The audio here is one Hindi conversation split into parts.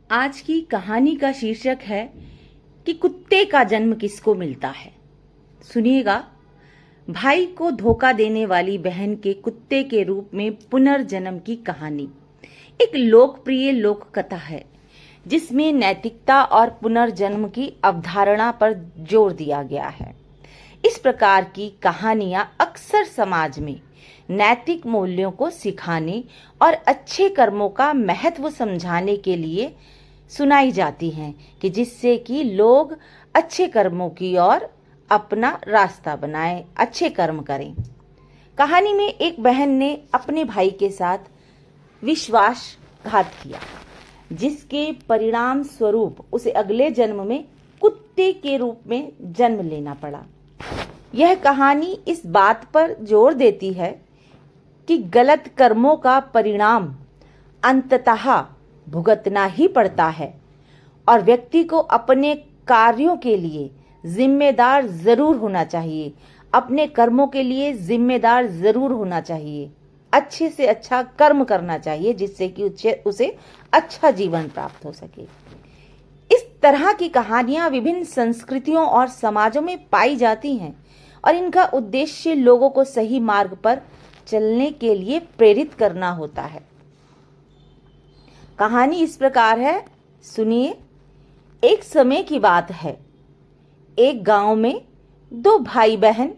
आज की कहानी का शीर्षक है कि कुत्ते का जन्म किसको मिलता है। सुनिएगा। भाई को धोखा देने वाली बहन के कुत्ते के रूप में पुनर्जन्म की कहानी एक लोकप्रिय लोक कथा है जिसमें नैतिकता और पुनर्जन्म की अवधारणा पर जोर दिया गया है। इस प्रकार की कहानियां अक्सर समाज में नैतिक मूल्यों को सिखाने और अच्छे कर्मों का महत्व समझाने के लिए सुनाई जाती हैं कि जिससे कि लोग अच्छे कर्मों की ओर अपना रास्ता बनाएं, अच्छे कर्म करें। कहानी में एक बहन ने अपने भाई के साथ विश्वासघात किया, जिसके परिणाम स्वरूप उसे अगले जन्म में कुत्ते के रूप में जन्म लेना पड़ा। यह कहानी इस बात पर जोर देती है कि गलत कर्मों का परिणाम अंततः भुगतना ही पड़ता है और व्यक्ति को अपने कार्यों के लिए जिम्मेदार जरूर होना चाहिए, अपने कर्मों के लिए जिम्मेदार जरूर होना चाहिए, अच्छे से अच्छा कर्म करना चाहिए जिससे कि उसे अच्छा जीवन प्राप्त हो सके। इस तरह की कहानियां विभिन्न संस्कृतियों और समाजों में पाई जाती हैं और इनका उद्देश्य लोगों को सही मार्ग पर चलने के लिए प्रेरित करना होता है। कहानी इस प्रकार है, सुनिए। एक समय की बात है, एक गांव में दो भाई बहन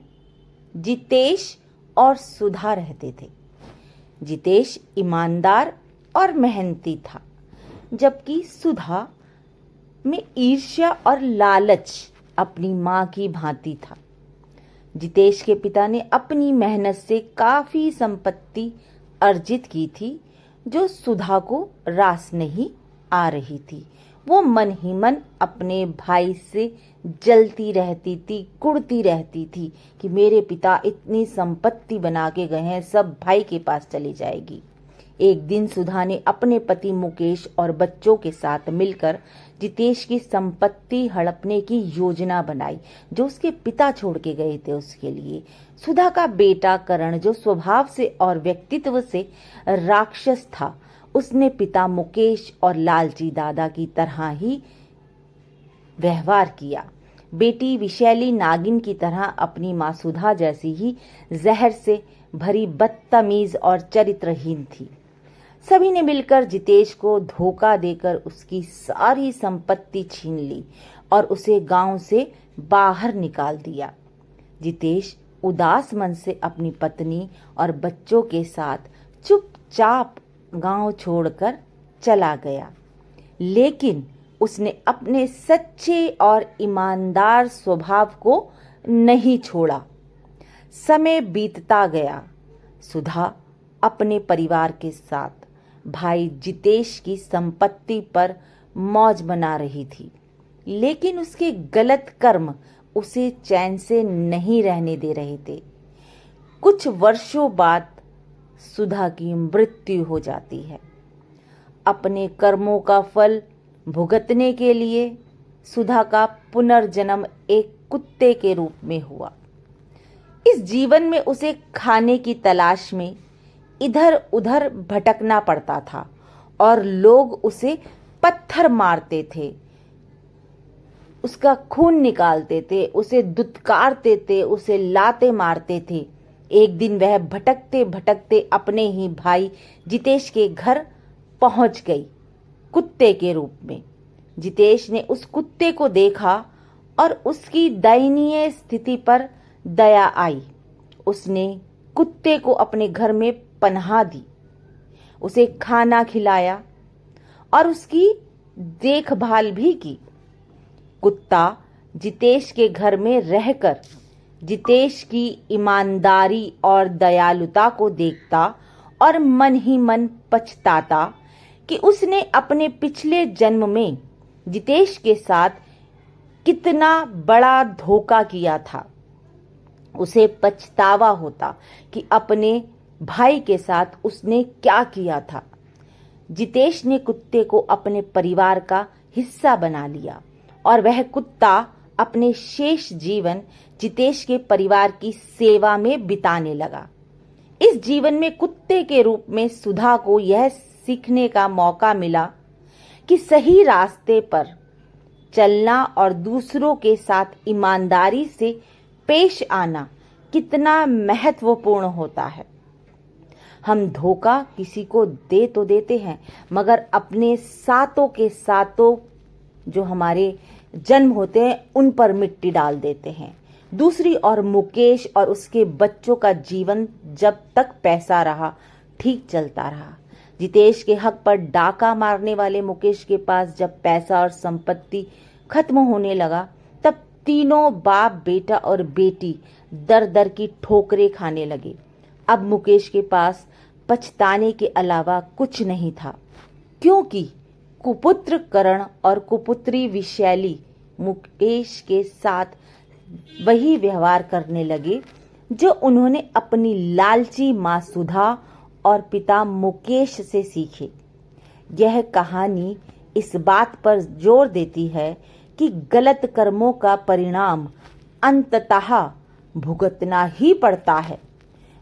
जितेश और सुधा रहते थे। जितेश ईमानदार और मेहनती था, जबकि सुधा में ईर्ष्या और लालच अपनी मां की भांति था। जितेश के पिता ने अपनी मेहनत से काफी संपत्ति अर्जित की थी जो सुधा को रास नहीं आ रही थी। वो मन ही मन अपने भाई से जलती रहती थी, कुढ़ती रहती थी कि मेरे पिता इतनी संपत्ति बना के गए हैं, सब भाई के पास चली जाएगी। एक दिन सुधा ने अपने पति मुकेश और बच्चों के साथ मिलकर जितेश की संपत्ति हड़पने की योजना बनाई जो उसके पिता छोड़ के गए थे उसके लिए। सुधा का बेटा करण, जो स्वभाव से और व्यक्तित्व से राक्षस था, उसने पिता मुकेश और लालची दादा की तरह ही व्यवहार किया। बेटी विशैली नागिन की तरह अपनी मां सुधा जैसी ही जहर से भरी बदतमीज और चरित्रहीन थी। सभी ने मिलकर जितेश को धोखा देकर उसकी सारी संपत्ति छीन ली और उसे गांव से बाहर निकाल दिया। जितेश उदास मन से अपनी पत्नी और बच्चों के साथ चुपचाप गांव छोड़कर चला गया, लेकिन उसने अपने सच्चे और ईमानदार स्वभाव को नहीं छोड़ा। समय बीतता गया। सुधा अपने परिवार के साथ भाई जितेश की संपत्ति पर मौज मना रही थी, लेकिन उसके गलत कर्म उसे चैन से नहीं रहने दे रहे थे। कुछ वर्षों बाद सुधा की मृत्यु हो जाती है। अपने कर्मों का फल भुगतने के लिए सुधा का पुनर्जन्म एक कुत्ते के रूप में हुआ। इस जीवन में उसे खाने की तलाश में इधर उधर भटकना पड़ता था और लोग उसे पत्थर मारते थे, उसका खून निकालते थे, उसे दुत्कारते थे, उसे लाते मारते थे। एक दिन वह भटकते भटकते अपने ही भाई जितेश के घर पहुंच गई, कुत्ते के रूप में। जितेश ने उस कुत्ते को देखा और उसकी दयनीय स्थिति पर दया आई। उसने कुत्ते को अपने घर में पनाह दी, उसे खाना खिलाया और उसकी देखभाल भी की। कुत्ता जितेश के घर में रहकर जितेश की ईमानदारी और दयालुता को देखता और मन ही मन पछताता कि उसने अपने पिछले जन्म में जितेश के साथ कितना बड़ा धोखा किया था। उसे पछतावा होता कि अपने भाई के साथ उसने क्या किया था। जितेश ने कुत्ते को अपने परिवार का हिस्सा बना लिया और वह कुत्ता अपने शेष जीवन जितेश के परिवार की सेवा में बिताने लगा। इस जीवन में कुत्ते के रूप में सुधा को यह सीखने का मौका मिला कि सही रास्ते पर चलना और दूसरों के साथ ईमानदारी से पेश आना कितना महत्वपूर्ण होता है। हम धोखा किसी को दे तो देते हैं, मगर अपने सातों के सातों जो हमारे जन्म होते हैं उन पर मिट्टी डाल देते हैं। दूसरी ओर मुकेश और उसके बच्चों का जीवन जब तक पैसा रहा ठीक चलता रहा। जितेश के हक पर डाका मारने वाले मुकेश के पास जब पैसा और संपत्ति खत्म होने लगा, तब तीनों बाप, बेटा और बेटी दर दर की ठोकरें खाने लगे। अब मुकेश के पास पछताने के अलावा कुछ नहीं था, क्योंकि कुपुत्र करण और कुपुत्री विशैली मुकेश के साथ वही व्यवहार करने लगे जो उन्होंने अपनी लालची मां सुधा और पिता मुकेश से सीखे। यह कहानी इस बात पर जोर देती है कि गलत कर्मों का परिणाम अंततः भुगतना ही पड़ता है।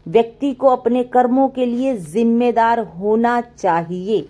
व्यक्ति को अपने कर्मों के लिए जिम्मेदार होना चाहिए।